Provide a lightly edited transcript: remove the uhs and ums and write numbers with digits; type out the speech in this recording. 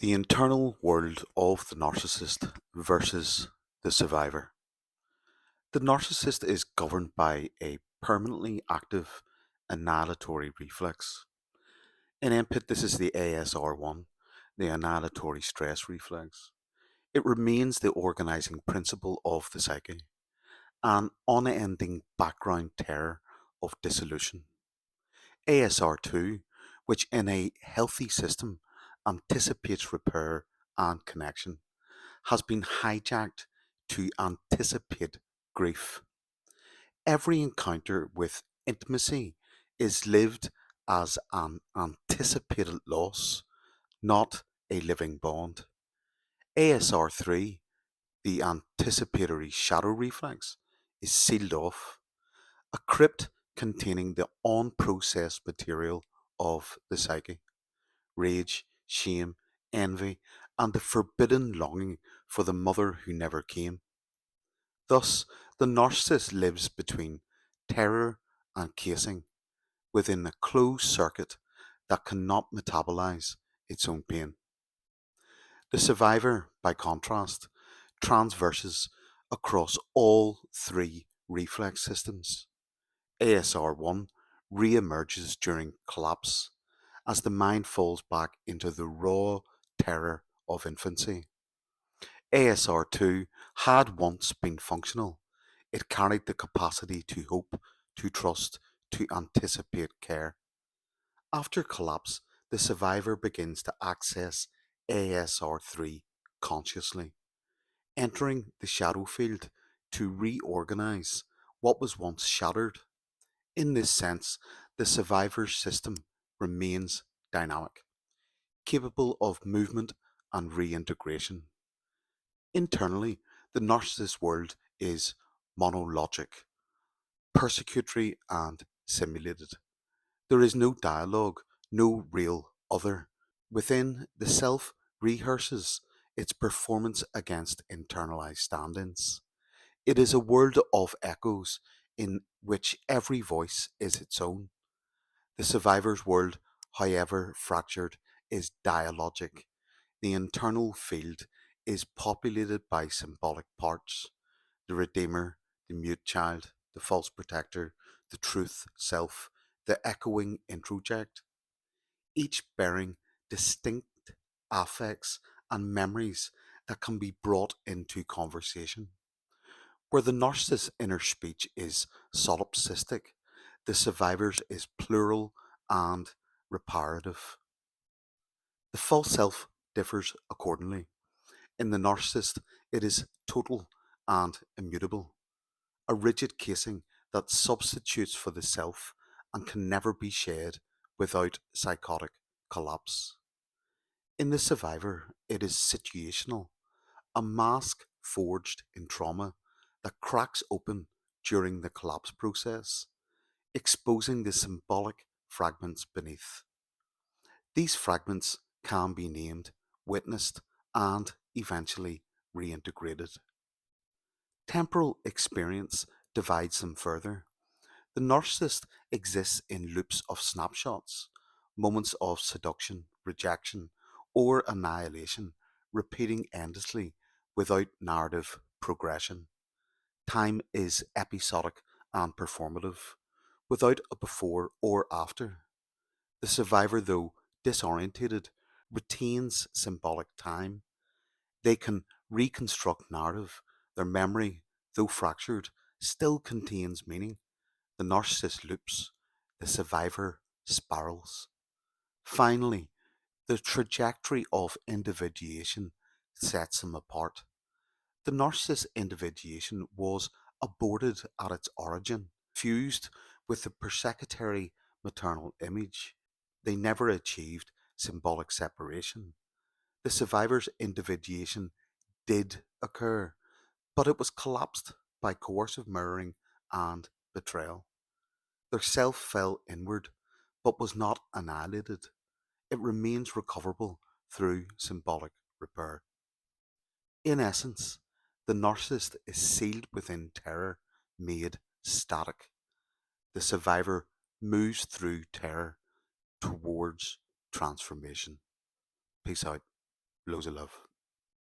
The internal world of the narcissist versus the survivor. The narcissist is governed by a permanently active annihilatory reflex. In MPIT, this is the ASR1, the annihilatory stress reflex. It remains the organizing principle of the psyche, an unending background terror of dissolution. ASR2, which in a healthy system anticipates repair and connection, has been hijacked to anticipate grief. Every encounter with intimacy is lived as an anticipated loss, not a living bond. ASR3, the anticipatory shadow reflex, is sealed off, a crypt containing the unprocessed material of the psyche: rage, shame, envy, and the forbidden longing for the mother who never came. Thus, the narcissist lives between terror and casing, within a closed circuit that cannot metabolize its own pain. The survivor, by contrast, transverses across all three reflex systems. ASR1 re-emerges during collapse as the mind falls back into the raw terror of infancy. ASR2 had once been functional. It carried the capacity to hope, to trust, to anticipate care. After collapse, the survivor begins to access ASR3 consciously, entering the shadow field to reorganize what was once shattered. In this sense, the survivor's system remains dynamic, capable of movement and reintegration. Internally, the narcissist world is monologic, persecutory, and simulated. There is no dialogue, no real other. Within, the self rehearses its performance against internalized stand ins. It is a world of echoes in which every voice is its own. The survivor's world, however fractured, is dialogic. The internal field is populated by symbolic parts: the Redeemer, the mute child, the false protector, the truth self, the echoing introject, each bearing distinct affects and memories that can be brought into conversation. Where the narcissist's inner speech is solipsistic, the survivor's is plural and reparative. The false self differs accordingly. In the narcissist, it is total and immutable, a rigid casing that substitutes for the self and can never be shed without psychotic collapse. In the survivor, it is situational, a mask forged in trauma that cracks open during the collapse process, exposing the symbolic fragments beneath. These fragments can be named, witnessed, and eventually reintegrated. Temporal experience divides them further. The narcissist exists in loops of snapshots, moments of seduction, rejection, or annihilation, repeating endlessly without narrative progression. Time is episodic and performative, without a before or after. The survivor, though disorientated, retains symbolic time. They can reconstruct narrative. Their memory, though fractured, still contains meaning. The narcissist loops, the survivor spirals. Finally, the trajectory of individuation sets them apart. The narcissist individuation was aborted at its origin, fused with the persecutory maternal image. They never achieved symbolic separation. The survivor's individuation did occur, but it was collapsed by coercive mirroring and betrayal. Their self fell inward, but was not annihilated. It remains recoverable through symbolic repair. In essence, the narcissist is sealed within terror made static. The survivor moves through terror towards transformation. Peace out. Loads of love.